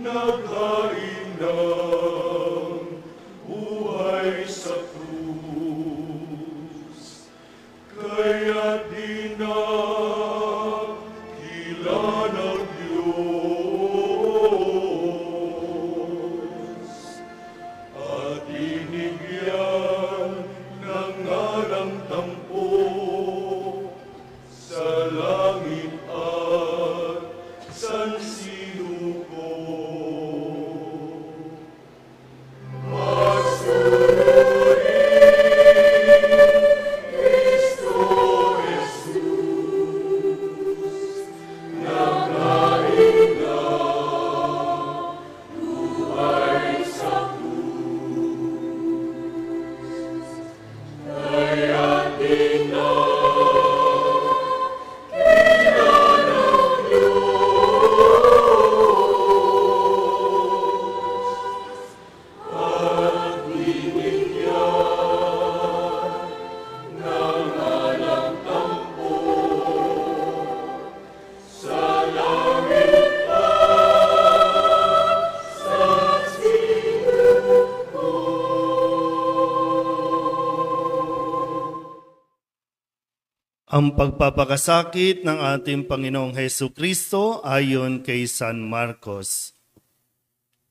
naghain ng buhay sa krus. Kaya di na ng Diyos at binigyan ng ngarang tampo sa langit at sansinuko. Ang pagpapakasakit ng ating Panginoong Hesukristo ayon kay San Marcos.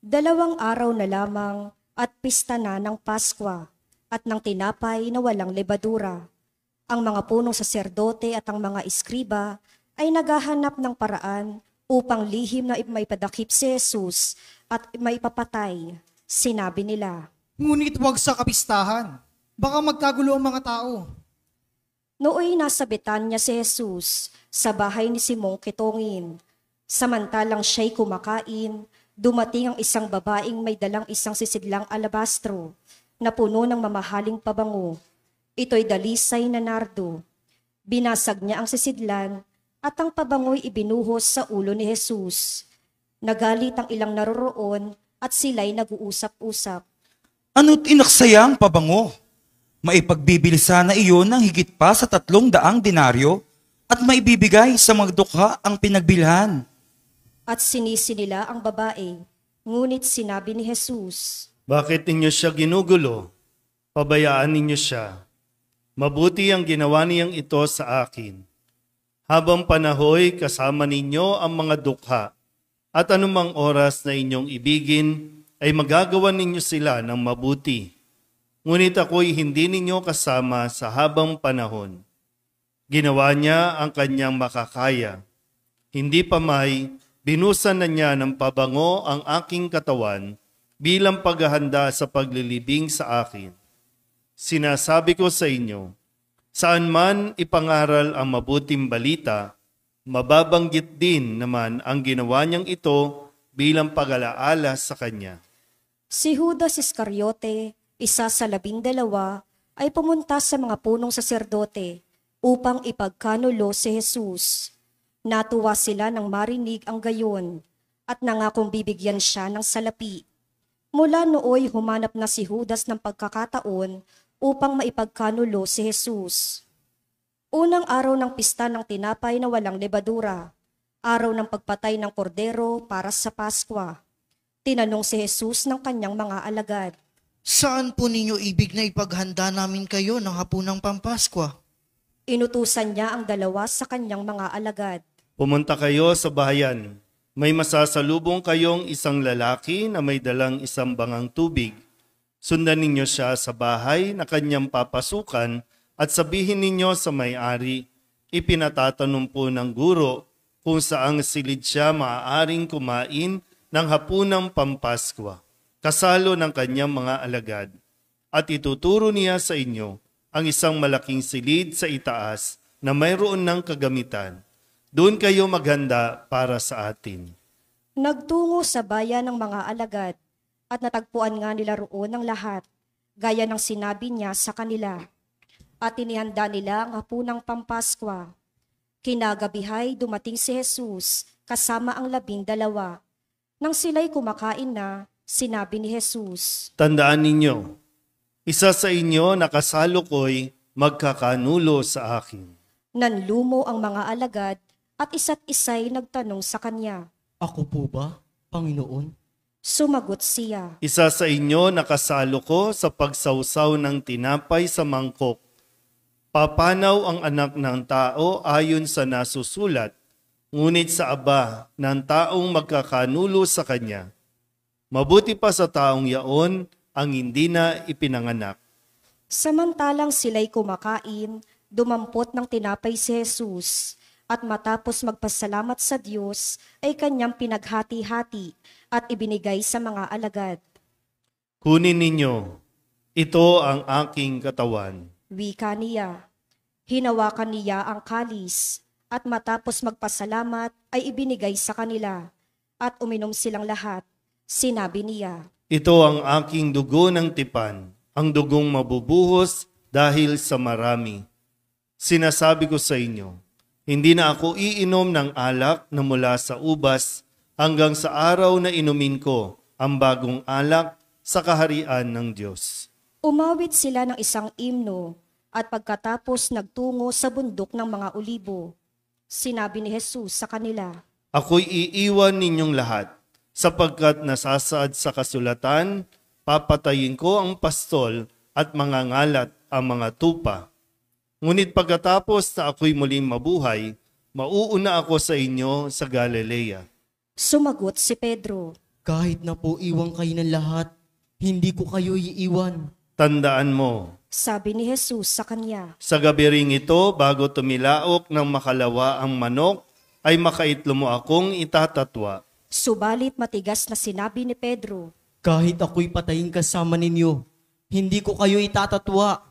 2 araw na lamang at pista na ng Paskwa at ng tinapay na walang lebadura. Ang mga punong saserdote at ang mga iskriba ay naghahanap ng paraan upang lihim na maipadakip si Jesus at maipapatay. Sinabi nila, "Ngunit huwag sa kapistahan, baka magkagulo ang mga tao." Nooy nasa Betanya si Jesus sa bahay ni Simong Kitongin. Samantalang siya'y kumakain, dumating ang isang babaeng may dalang isang sisidlang alabastro na puno ng mamahaling pabango. Ito'y dalisay na nardo. Binasag niya ang sisidlan at ang pabango'y ibinuhos sa ulo ni Jesus. Nagalit ang ilang naroroon at sila'y nag-uusap-usap. "Ano't inaksaya ang pabango? Maipagbibili sana iyon ng higit pa sa 300 denaryo at maibibigay sa mga dukha ang pinagbilhan." At sinisi nila ang babae, ngunit sinabi ni Jesus, Bakit ninyo siya ginugulo? Pabayaan ninyo siya. Mabuti ang ginawa niyang ito sa akin. Habang panahoy kasama ninyo ang mga dukha at anumang oras na inyong ibigin ay magagawa ninyo sila ng mabuti. Ngunit ako'y hindi ninyo kasama sa habang panahon. Ginawa niya ang kanyang makakaya. Hindi pa may, binusan na niya ng pabango ang aking katawan bilang paghahanda sa paglilibing sa akin. Sinasabi ko sa inyo, saan man ipangaral ang mabuting balita, mababanggit din naman ang ginawa niyang ito bilang pag-alaala sa kanya. Si Judas Iscariote, isa sa 12, ay pumunta sa mga punong saserdote upang ipagkanulo si Jesus. Natuwa sila nang marinig ang gayon at nangakong bibigyan siya ng salapi. Mula nooy humanap na si Judas ng pagkakataon upang maipagkanulo si Jesus. Unang araw ng pista ng tinapay na walang lebadura, araw ng pagpatay ng kordero para sa Paskwa. Tinanong si Jesus ng kanyang mga alagad, "Saan po ninyo ibig na ipaghanda namin kayo ng hapunang Pampaskwa?" Inutusan niya ang 2 sa kanyang mga alagad. Pumunta kayo sa bayan. May masasalubong kayong isang lalaki na may dalang isang bangang tubig. Sundan ninyo siya sa bahay na kanyang papasukan at sabihin ninyo sa may-ari, ipinatatanong po ng guro kung saang silid siya maaaring kumain ng hapunang Pampaskwa, kasalo ng kanyang mga alagad. At ituturo niya sa inyo ang isang malaking silid sa itaas na mayroon ng kagamitan. Doon kayo maghanda para sa atin. Nagtungo sa bayan ng mga alagad at natagpuan nga nila roon ang lahat, gaya ng sinabi niya sa kanila. At inihanda nila ang hapunang Pampaskwa. Kinagabihay dumating si Jesus kasama ang 12. Nang sila'y kumakain na, sinabi ni Jesus, Tandaan ninyo, isa sa inyo na kasalo ko'y magkakanulo sa akin. Nanlumo ang mga alagad at isa't isa'y nagtanong sa kanya, "Ako po ba, Panginoon?" Sumagot siya. Isa sa inyo nakasalo ko sa pagsawsaw ng tinapay sa mangkok. Papanaw ang anak ng tao ayon sa nasusulat, ngunit sa aba ng taong magkakanulo sa kanya. Mabuti pa sa taong yaon ang hindi na ipinanganak. Samantalang sila'y kumakain, dumampot ng tinapay si Jesus, at matapos magpasalamat sa Diyos, ay kanyang pinaghati-hati at ibinigay sa mga alagad. Kunin ninyo, ito ang aking katawan. Wika niya. Hinawakan niya ang kalis, at matapos magpasalamat ay ibinigay sa kanila, at uminom silang lahat. Sinabi niya, Ito ang aking dugo ng tipan, ang dugong mabubuhos dahil sa marami. Sinasabi ko sa inyo, hindi na ako iinom ng alak na mula sa ubas hanggang sa araw na inumin ko ang bagong alak sa kaharian ng Diyos. umawit sila ng isang imno, at pagkatapos nagtungo sa bundok ng mga olibo. Sinabi ni Jesus sa kanila, Ako'y iiwan ninyong lahat, sapagkat nasasaad sa kasulatan, papatayin ko ang pastol at mangangalat ang mga tupa. Ngunit pagkatapos na ako'y muling mabuhay, mauuna ako sa inyo sa Galilea. Sumagot si Pedro, Kahit na po iwan kayo ng lahat, hindi ko kayo iiwan. Tandaan mo, sabi ni Jesus sa kanya. sa gabi ring ito, bago tumilaok ng makalawa ang manok, ay makaitlo mo akong itatatwa. Subalit matigas na sinabi ni Pedro, Kahit ako'y patayin kasama ninyo, hindi ko kayo itatatwa.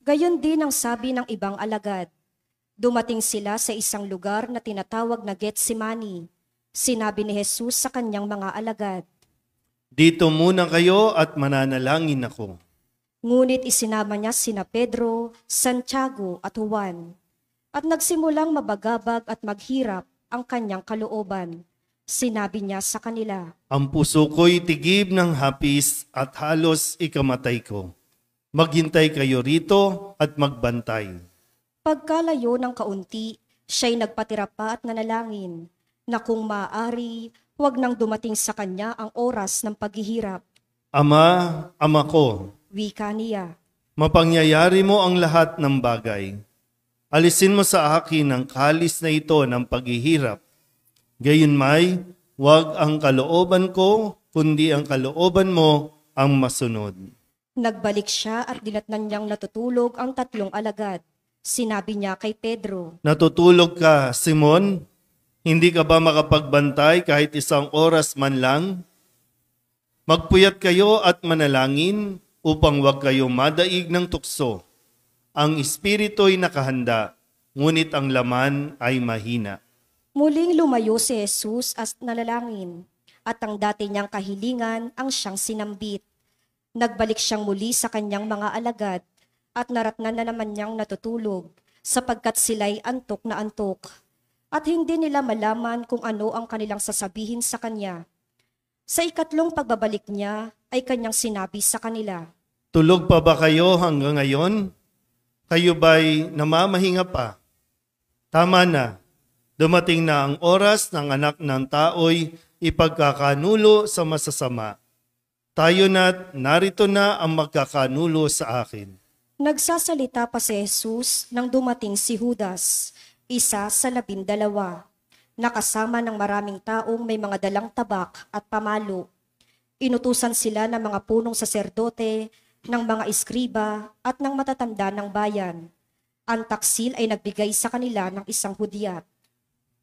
gayon din ang sabi ng ibang alagad. Dumating sila sa isang lugar na tinatawag na Getsemani. Sinabi ni Jesus sa kanyang mga alagad, Dito muna kayo at mananalangin ako. ngunit isinama niya sina Pedro, Santiago at Juan. At nagsimulang mabagabag at maghirap ang kanyang kalooban. Sinabi niya sa kanila, Ang puso ko'y tigib ng hapis at halos ikamatay ko. Maghintay kayo rito at magbantay. pagkalayo ng kaunti, siya'y nagpatira pa at nanalangin, na kung maaari, huwag nang dumating sa kanya ang oras ng paghihirap. Ama ko, Wika niya. mapangyayari mo ang lahat ng bagay. Alisin mo sa akin ang kalis na ito ng paghihirap. Gayunmay, huwag ang kalooban ko, kundi ang kalooban mo ang masunod. Nagbalik siya at dinatnan niyang natutulog ang 3 alagad. Sinabi niya kay Pedro, Natutulog ka, Simon? Hindi ka ba makapagbantay kahit 1 oras man lang? Magpuyat kayo at manalangin upang huwag kayo madaig ng tukso. Ang espiritu'y nakahanda, ngunit ang laman ay mahina. muling lumayo si Jesus at nanalangin, at ang dati niyang kahilingan ang siyang sinambit. Nagbalik siyang muli sa kanyang mga alagad, at naratnan na naman niyang natutulog, sapagkat sila'y antok na antok. At hindi nila malaman kung ano ang kanilang sasabihin sa kanya. Sa 3 pagbabalik niya, ay kanyang sinabi sa kanila, Tulog pa ba kayo hanggang ngayon? Kayo ba'y namamahinga pa? Tama na, dumating na ang oras ng anak ng tao'y ipagkakanulo sa masasama. Tayo na't narito na ang magkakanulo sa akin. Nagsasalita pa si Jesus nang dumating si Judas, isa sa 12, nakasama ng maraming taong may mga dalang tabak at pamalo. Inutusan sila ng mga punong saserdote, ng mga iskriba at ng matatanda ng bayan. Ang taksil ay nagbigay sa kanila ng isang hudyat.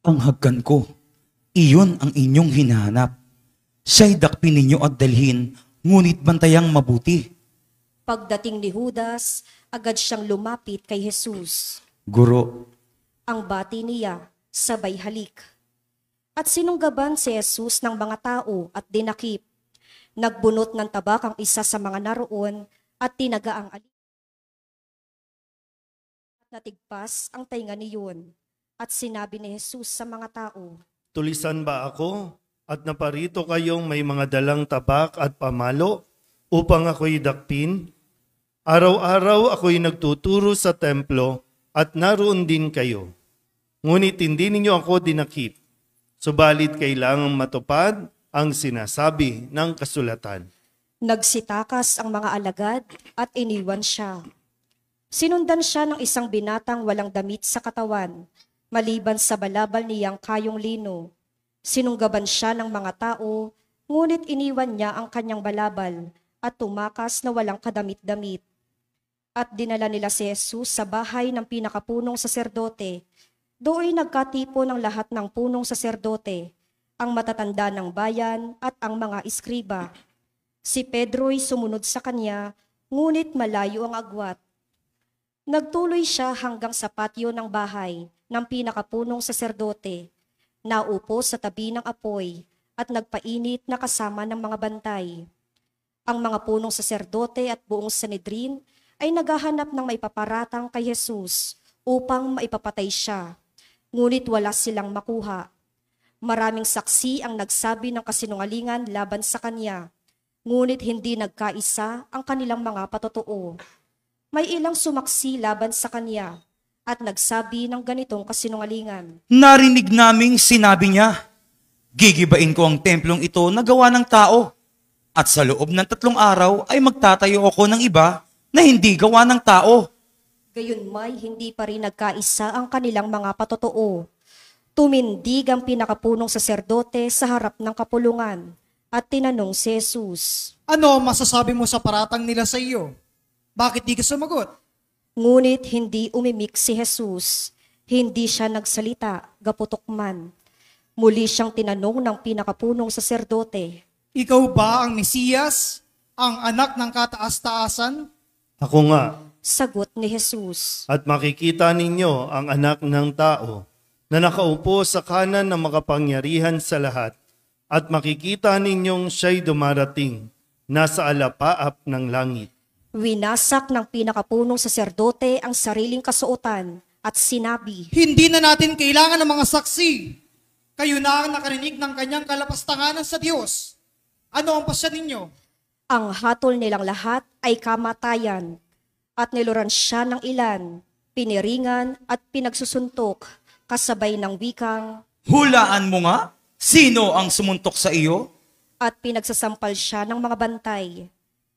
Ang haggan ko, iyon ang inyong hinahanap. Siya'y dakpin ninyo at dalhin, ngunit bantayang mabuti. Pagdating ni Judas, agad siyang lumapit kay Jesus. Guro, Ang bati niya, sabay halik. At sinunggaban si Jesus ng mga tao at dinakip. Nagbunot ng tabak ang isa sa mga naroon at tinaga ang alip. At natigpas ang tainga niyon. At sinabi ni Jesus sa mga tao, Tulisan ba ako at naparito kayong may mga dalang tabak at pamalo upang ako'y dakpin? Araw-araw ako'y nagtuturo sa templo at naroon din kayo. Ngunit hindi ninyo ako dinakip. Subalit kailangang matupad ang sinasabi ng kasulatan. Nagsitakas ang mga alagad at iniwan siya. Sinundan siya ng isang binatang walang damit sa katawan, maliban sa balabal niyang kayong lino. Sinunggaban siya ng mga tao, ngunit iniwan niya ang kanyang balabal at tumakas na walang kadamit-damit. At dinala nila si Jesus sa bahay ng pinakapunong saserdote. Doon nagkatipo ng lahat ng punong saserdote, ang matatanda ng bayan at ang mga iskriba. Si Pedro'y sumunod sa kanya, ngunit malayo ang agwat. Nagtuloy siya hanggang sa patio ng bahay ng pinakapunong saserdote. Naupo sa tabi ng apoy at nagpainit na kasama ng mga bantay. Ang mga punong saserdote at buong Sanhedrin ay naghahanap ng maipaparatang kay Jesus upang maipapatay siya, ngunit wala silang makuha. Maraming saksi ang nagsabi ng kasinungalingan laban sa kanya, ngunit hindi nagkaisa ang kanilang mga patotoo. May ilang sumaksi laban sa kanya at nagsabi ng ganitong kasinungalingan. Narinig naming sinabi niya, gigibain ko ang templong ito na gawa ng tao, at sa loob ng 3 araw ay magtatayo ako ng iba na hindi gawa ng tao. Gayunmay hindi pa rin nagkaisa ang kanilang mga patotoo. Tumindig ang pinakapunong saserdote sa harap ng kapulungan at tinanong si Jesus. Ano ang masasabi mo sa paratang nila sa iyo? Bakit di ka sumagot? Ngunit hindi umimik si Jesus. Hindi siya nagsalita, gaputok man. Muli siyang tinanong ng pinakapunong saserdote. Ikaw ba ang Mesiyas, ang anak ng kataas-taasan? Ako nga, Sagot ni Jesus. at makikita ninyo ang anak ng tao na nakaupo sa kanan ng makapangyarihan sa lahat, at makikita ninyong siya'y dumarating, nasa alapaap ng langit. Winasak ng pinakapunong saserdote ang sariling kasuotan at sinabi, Hindi na natin kailangan ng mga saksi. Kayo na ang nakarinig ng kanyang kalapastanganan sa Diyos. Ano ang pasya ninyo? ang hatol nilang lahat ay kamatayan, at niluran siya ng ilan, piniringan at pinagsusuntok, kasabay ng wikang, Hulaan mo nga, sino ang sumuntok sa iyo? at pinagsasampal siya ng mga bantay.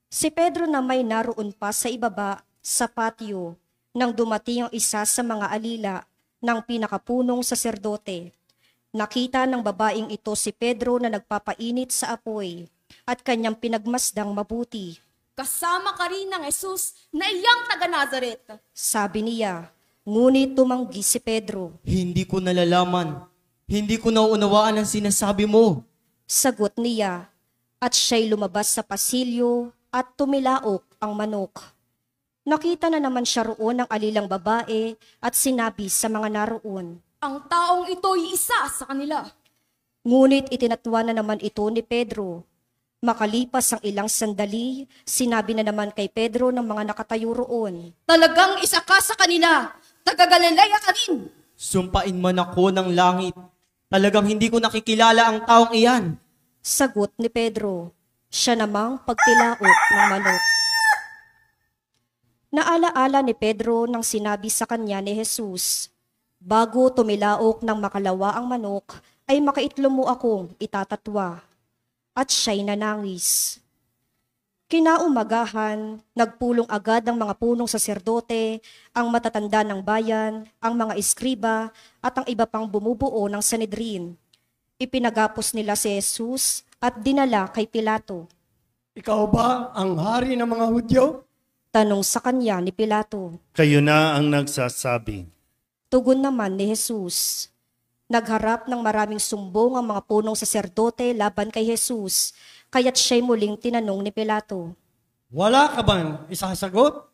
Si Pedro na may naroon pa sa ibaba, sa patio, nang dumating ang isa sa mga alila ng pinakapunong saserdote. Nakita ng babaeng ito si Pedro na nagpapainit sa apoy at kanyang pinagmasdang mabuti. Kasama ka rin ng Jesus na iyang taga-Nazaret. Sabi niya, ngunit tumanggi si Pedro. Hindi ko nalalaman. Hindi ko nauunawaan ang sinasabi mo. Sagot niya, at siya'y lumabas sa pasilyo at tumilaok ang manok. Nakita na naman siya roon ng alilang babae at sinabi sa mga naroon. Ang taong ito'y isa sa kanila. Ngunit itinatwa na naman ito ni Pedro. Makalipas ang ilang sandali, sinabi na naman kay Pedro ng mga nakatayo roon. Talagang isa ka sa kanila. Taga-Galilea ka rin. Sumpain man ako ng langit. Talagang hindi ko nakikilala ang taong iyan. Sagot ni Pedro. Siya namang pagtilaok ng manok. Naalaala ni Pedro nang sinabi sa kanya ni Jesus, bago tumilaok ng makalawa ang manok, ay makaitlo mo akong itatatwa. At siya'y nanangis. Kinaumagahan, nagpulong agad ang mga punong saserdote, ang matatanda ng bayan, ang mga iskriba, at ang iba pang bumubuo ng Sanhedrin. Ipinagapos nila si Jesus at dinala kay Pilato. Ikaw ba ang hari ng mga Hudyo? Tanong sa kanya ni Pilato. Kayo na ang nagsasabi. Tugon naman ni Jesus. Nagharap ng maraming sumbong ang mga punong saserdote laban kay Jesus, kaya't siya'y muling tinanong ni Pilato. Wala ka bang isasagot?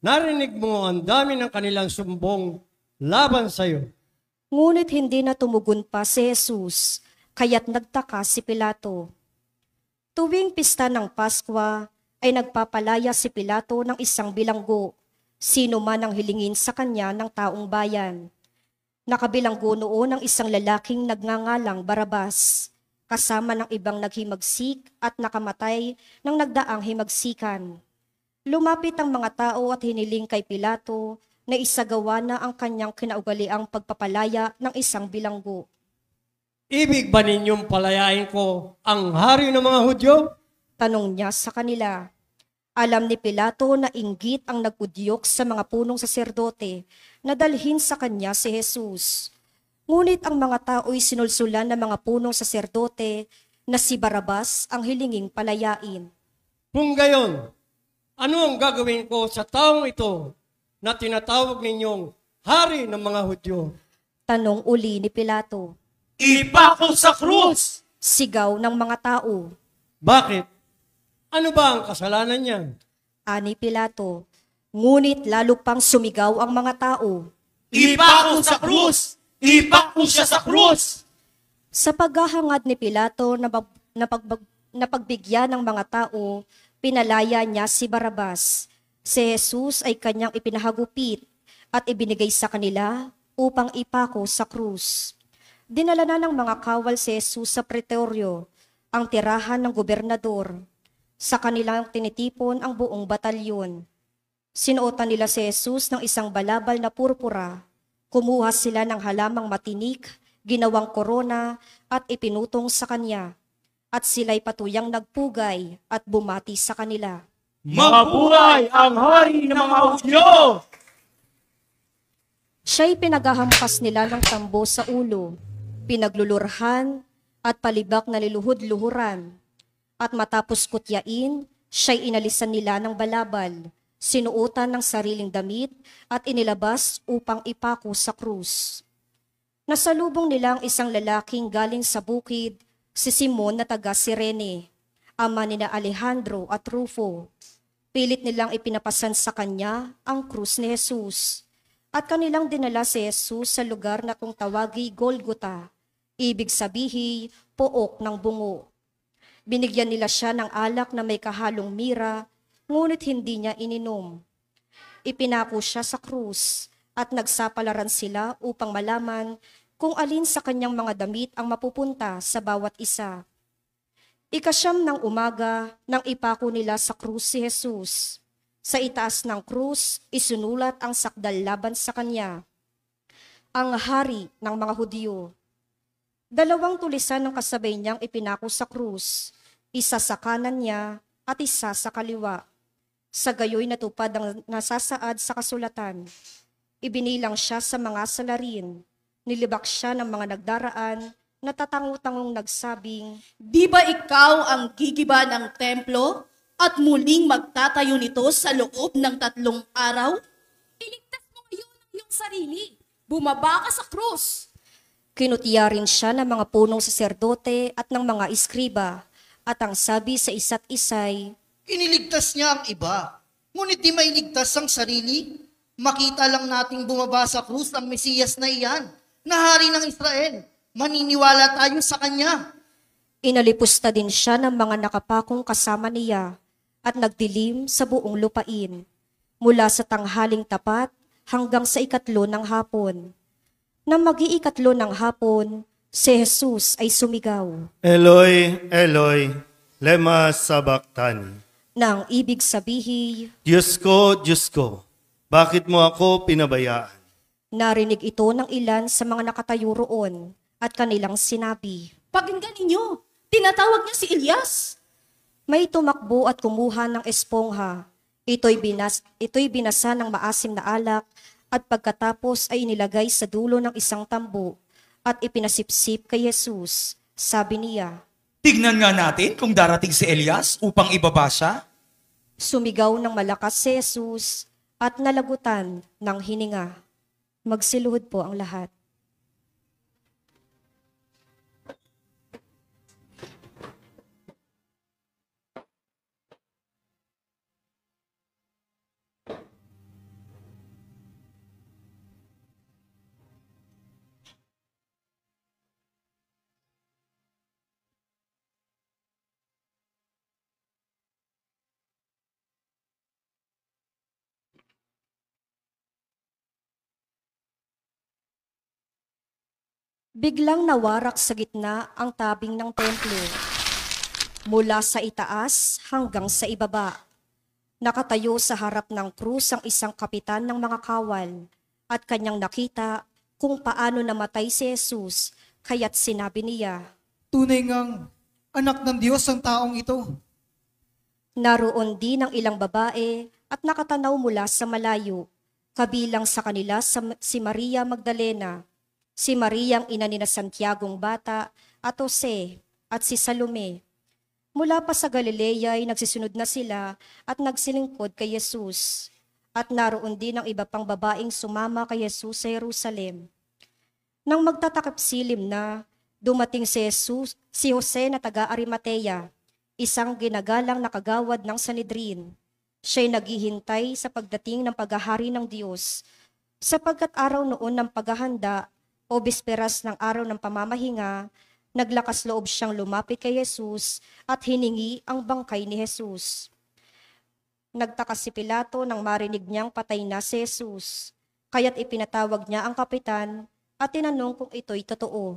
Narinig mo ang dami ng kanilang sumbong laban sa iyo. Ngunit hindi na tumugon pa si Jesus, kaya't nagtaka si Pilato. Tuwing pista ng Paskwa, ay nagpapalaya si Pilato ng isang bilanggo, sino man ang hilingin sa kanya ng taong bayan. Nakabilanggo noon ang isang lalaking nagngangalang Barabas, kasama ng ibang naghimagsik at nakamatay ng nagdaang himagsikan. Lumapit ang mga tao at hiniling kay Pilato na isagawa na ang kanyang kinaugaliang pagpapalaya ng isang bilanggo. ibig ba ninyong palayain ko ang hari ng mga Hudyo? Tanong niya sa kanila. Alam ni Pilato na inggit ang nagudyok sa mga punong saserdote na dalhin sa kanya si Jesus. Ngunit ang mga tao'y sinulsulan ng mga punong saserdote na si Barabas ang hilinging palayain. Kung gayon, ano ang gagawin ko sa taong ito na tinatawag ninyong hari ng mga Hudyo? Tanong uli ni Pilato. Ipako sa krus! Sigaw ng mga tao. Bakit? Ano ba ang kasalanan niya? Ani Pilato. Ngunit lalo pang sumigaw ang mga tao. Ipako sa krus! Ipako siya sa krus! Sa paghahangad ni Pilato na pagbigyan ng mga tao, pinalaya niya si Barabas. Si Jesus ay kanyang ipinahagupit at ibinigay sa kanila upang ipako sa krus. Dinala na ng mga kawal si Jesus sa pretoryo, ang tirahan ng gobernador. Sa kanilang tinitipon ang buong batalyon. Sinuotan nila si Jesus ng isang balabal na purpura. Kumuha sila ng halamang matinik, ginawang korona at ipinutong sa kanya. At sila'y patuyang nagpugay at bumati sa kanila. Mabuhay ang hari ng mga Hudyo! Siya'y pinagahampas nila ng tambo sa ulo, pinaglulurhan at palibak na liluhod-luhuran. At matapos kutyain, siya'y inalisan nila ng balabal, sinuotan ng sariling damit at inilabas upang ipako sa krus. Nasalubong nilang isang lalaking galing sa bukid, si Simon na taga Cirene, ama nina Alejandro at Rufo. Pilit nilang ipinapasan sa kanya ang krus ni Jesus. At kanilang dinala si Jesus sa lugar na kung tawagi Golgota, ibig sabihin, pook ng bungo. Binigyan nila siya ng alak na may kahalong mira, ngunit hindi niya ininom. Ipinako siya sa krus at nagsapalaran sila upang malaman kung alin sa kanyang mga damit ang mapupunta sa bawat isa. Ikasyam ng umaga nang ipako nila sa krus si Jesus. Sa itaas ng krus, isunulat ang sakdal laban sa kanya. Ang hari ng mga Hudyo. 2 tulisan ng kasabay niyang ipinako sa krus, isa sa kanan niya at isa sa kaliwa. Sa gayoy natupad ang nasasaad sa kasulatan. Ibinilang siya sa mga salarin, nilibak siya ng mga nagdaraan, natatango-tangong nagsabing, Di ba ikaw ang gigiba ng templo at muling magtatayo nito sa loob ng 3 araw? Iligtas mo ngayon ang iyong sarili. Bumaba ka sa krus. Kinutiya rin siya ng mga punong saserdote at ng mga iskriba, at ang sabi sa isa't isay, Iniligtas niya ang iba, ngunit di mailigtas ang sarili. Makita lang nating bumaba sa krus ang Mesiyas na iyan, na hari ng Israel. Maniniwala tayo sa kanya. Inalipusta din siya ng mga nakapakong kasama niya at nagdilim sa buong lupain, mula sa tanghaling tapat hanggang sa 3 ng hapon. Nang mag-iikatlo ng hapon, si Jesus ay sumigaw, Eloi, Eloi, lema sabachthani. nang ibig sabihin, Diyos ko, bakit mo ako pinabayaan? narinig ito ng ilan sa mga nakatayo roon at kanilang sinabi, Pakinggan ninyo, tinatawag niya si Elias. may tumakbo at kumuha ng espongha. Ito'y binasa ng maasim na alak at pagkatapos ay inilagay sa dulo ng isang tambo at ipinasipsip kay Jesus. Sabi niya, Tignan nga natin kung darating si Elias upang ibaba siya. sumigaw ng malakas si Jesus at nalagutan ng hininga. Magsiluhod po ang lahat. Biglang nawarak sa gitna ang tabing ng templo, mula sa itaas hanggang sa ibaba. Nakatayo sa harap ng krus ang isang kapitan ng mga kawal at kanyang nakita kung paano namatay si Jesus kaya't sinabi niya, Tunay ngang anak ng Diyos ang taong ito. naroon din ang ilang babae at nakatanaw mula sa malayo. Kabilang sa kanila si Maria Magdalena, si Mariang ina ni Santiagong bata at Jose at si Salome. Mula pa sa Galilea ay nagsisunod na sila at nagsilingkod kay Jesus. At naroon din ang iba pang babaeng sumama kay Jesus sa Jerusalem. Nang magtatakip silim na, dumating si Jose na taga Arimatea, isang ginagalang na kagawad ng Sanhedrin. Siya'y naghihintay sa pagdating ng paghahari ng Diyos, sapagkat araw noon ng paghahanda o bisperas ng araw ng pamamahinga, naglakas loob siyang lumapit kay Jesus at hiningi ang bangkay ni Jesus. Nagtaka si Pilato nang marinig niyang patay na si Jesus, kaya't ipinatawag niya ang kapitan at tinanong kung ito'y totoo.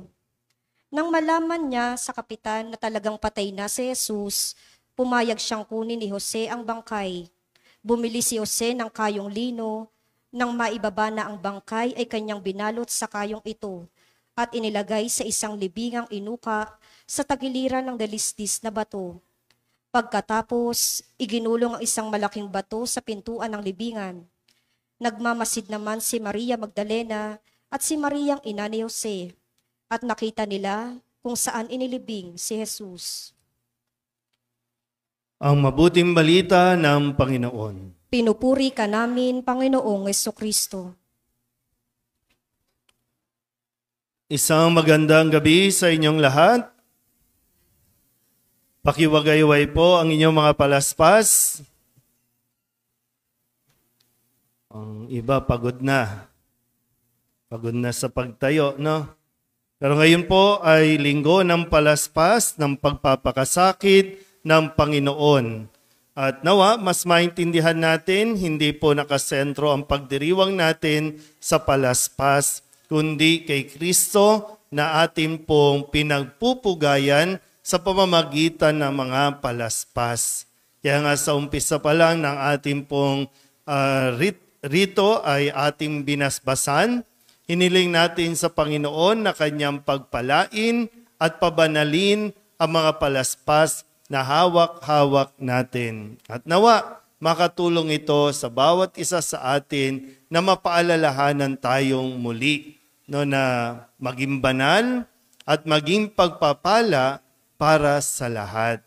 Nang malaman niya sa kapitan na talagang patay na si Jesus, pumayag siyang kunin ni Jose ang bangkay. Bumili si Jose ng kayong lino, nang maibaba na ang bangkay ay kanyang binalot sa kayong ito at inilagay sa isang libingang inuka sa tagiliran ng dalisdis na bato. Pagkatapos, iginulong ang isang malaking bato sa pintuan ng libingan. Nagmamasid naman si Maria Magdalena at si Mariang ina ni Jose, at nakita nila kung saan inilibing si Jesus. Ang mabuting balita ng Panginoon. Pinupuri ka namin, Panginoong Jesucristo. Isang magandang gabi sa inyong lahat. Pakiwagayway po ang inyong mga palaspas. Ang iba pagod na. Pagod na sa pagtayo, no? Pero ngayon po ay linggo ng palaspas ng pagpapakasakit ng Panginoon. At nawa, mas maintindihan natin, hindi po nakasentro ang pagdiriwang natin sa palaspas, kundi kay Kristo na atin pong pinagpupugayan sa pamamagitan ng mga palaspas. Kaya nga sa umpisa pa lang ng ating pong rito ay ating binasbasan. Hiniling natin sa Panginoon na kanyang pagpalain at pabanalin ang mga palaspas na hawak-hawak natin. At nawa, makatulong ito sa bawat isa sa atin na mapaalalahanan tayong muli, no, na maging banal at maging pagpapala para sa lahat.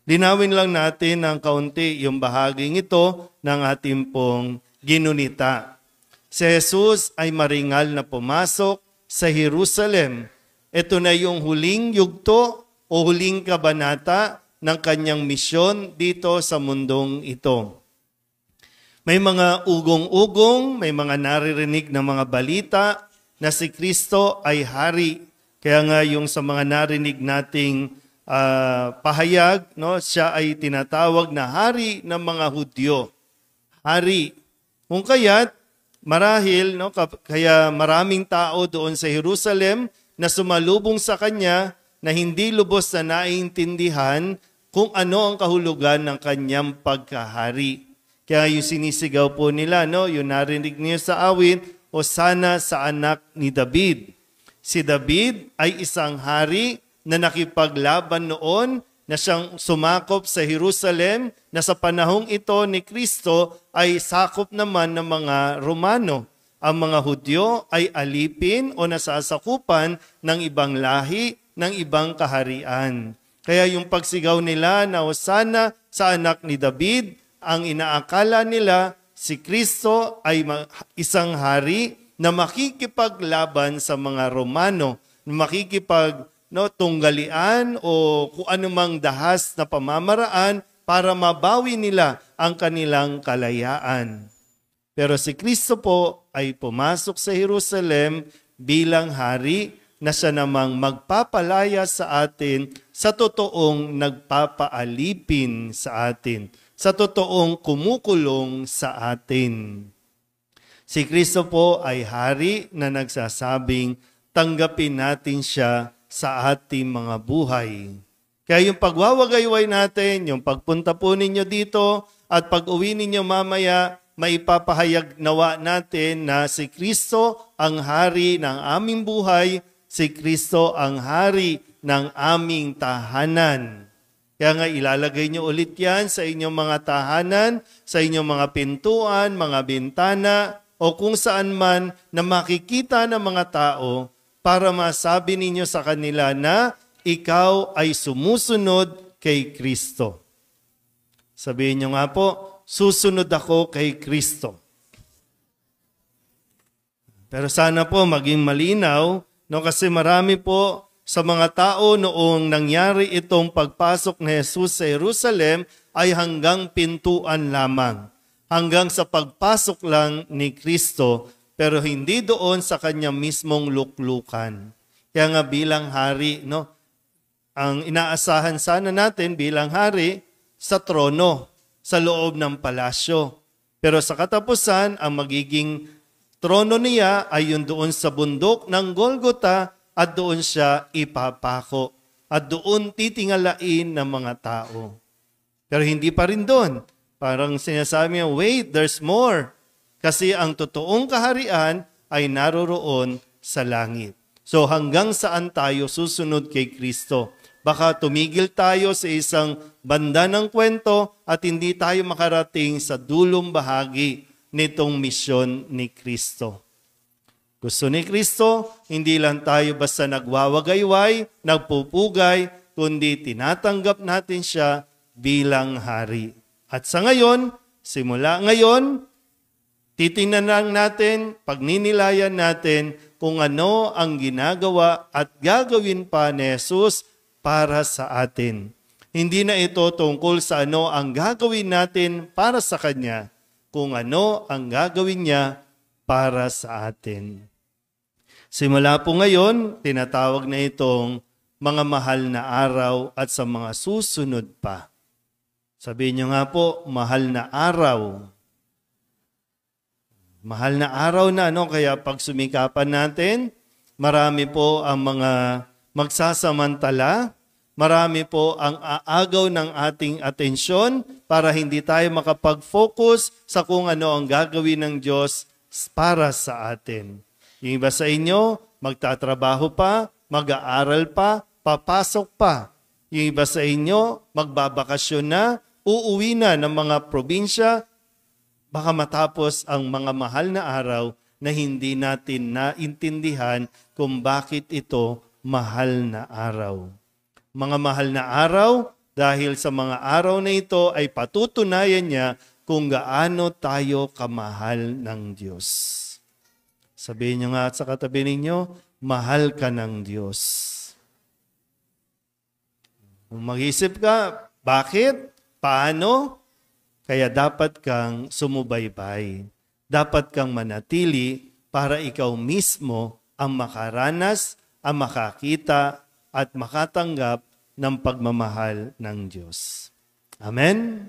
Linawin lang natin ng kaunti yung bahaging ito ng ating pong ginunita. Si Jesus ay maringal na pumasok sa Jerusalem. Ito na yung huling yugto o huling kabanata ng kanyang misyon dito sa mundong ito. May mga ugong-ugong, may mga naririnig na mga balita na si Kristo ay hari. Kaya nga yung sa mga narinig nating pahayag, no, siya ay tinatawag na hari ng mga Hudyo. Hari. Kung kaya't marahil, no, kaya maraming tao doon sa Jerusalem na sumalubong sa kanya na hindi lubos na naiintindihan kung ano ang kahulugan ng kanyang pagkahari. Kaya yung sinisigaw po nila, no, yung narinig niyo sa awit, Hosana sa anak ni David. Si David ay isang hari na nakipaglaban noon na siyang sumakop sa Jerusalem na sa panahong ito ni Kristo ay sakop naman ng mga Romano. Ang mga Hudyo ay alipin o nasasakupan ng ibang lahi, ng ibang kaharian. Kaya yung pagsigaw nila na Hosana sa anak ni David, ang inaakala nila si Kristo ay isang hari na makikipaglaban sa mga Romano, na tunggalian o kung anumang dahas na pamamaraan para mabawi nila ang kanilang kalayaan. Pero si Kristo po ay pumasok sa Jerusalem bilang hari na siya namang magpapalaya sa atin sa totoong nagpapaalipin sa atin, sa totoong kumukulong sa atin. Si Kristo po ay hari na nagsasabing tanggapin natin siya sa ating mga buhay. Kaya yung pagwawagayway natin, yung pagpunta po ninyo dito at pag-uwi ninyo mamaya, maipapahayag nawa natin na si Kristo ang hari ng aming buhay Si Kristo ang hari ng aming tahanan. Kaya nga ilalagay nyo ulit yan sa inyong mga tahanan, sa inyong mga pintuan, mga bintana, o kung saan man na makikita ng mga tao para masabi ninyo sa kanila na ikaw ay sumusunod kay Kristo. Sabihin nyo nga po, susunod ako kay Kristo. Pero sana po maging malinaw, no, kasi marami po sa mga tao noong nangyari itong pagpasok ni Jesus sa Jerusalem ay hanggang pintuan lamang. Hanggang sa pagpasok lang ni Kristo, pero hindi doon sa kanya mismong luklukan. Kaya nga bilang hari, no, ang inaasahan sana natin bilang hari sa trono, sa loob ng palasyo. Pero sa katapusan, ang magiging trono niya ay yun doon sa bundok ng Golgota at doon siya ipapako. At doon titingalain ng mga tao. Pero hindi pa rin doon. Parang sinasabi niya, wait, there's more. Kasi ang totoong kaharian ay naroroon sa langit. So hanggang saan tayo susunod kay Kristo? Baka tumigil tayo sa isang banda ng kwento at hindi tayo makarating sa dulong bahagi nitong misyon ni Kristo. Gusto ni Kristo, hindi lang tayo basta nagwawagayway, nagpupugay, kundi tinatanggap natin siya bilang hari. At sa ngayon, simula ngayon, titingnan lang natin, pagninilayan natin kung ano ang ginagawa at gagawin pa ni Jesus para sa atin. Hindi na ito tungkol sa ano ang gagawin natin para sa Kanya, kung ano ang gagawin niya para sa atin. Simula po ngayon, tinatawag na itong mga mahal na araw at sa mga susunod pa. Sabihin niyo nga po, mahal na araw. Mahal na araw na, ano? Kaya pag sumikapan natin, marami po ang mga magsasamantala, marami po ang aagaw ng ating atensyon para hindi tayo makapag-focus sa kung ano ang gagawin ng Diyos para sa atin. Yung iba sa inyo, magtatrabaho pa, mag-aaral pa, papasok pa. Yung iba sa inyo, magbabakasyon na, uuwi na ng mga probinsya, baka matapos ang mga mahal na araw na hindi natin naintindihan kung bakit ito mahal na araw. Mga mahal na araw, dahil sa mga araw na ito ay patutunayan niya kung gaano tayo kamahal ng Diyos. Sabihin niyo nga at sa katabi ninyo, mahal ka ng Diyos. Kung mag-isip ka, bakit? Paano? Kaya dapat kang sumubaybay. Dapat kang manatili para ikaw mismo ang makaranas, ang makakita at makatanggap ng pagmamahal ng Diyos. Amen?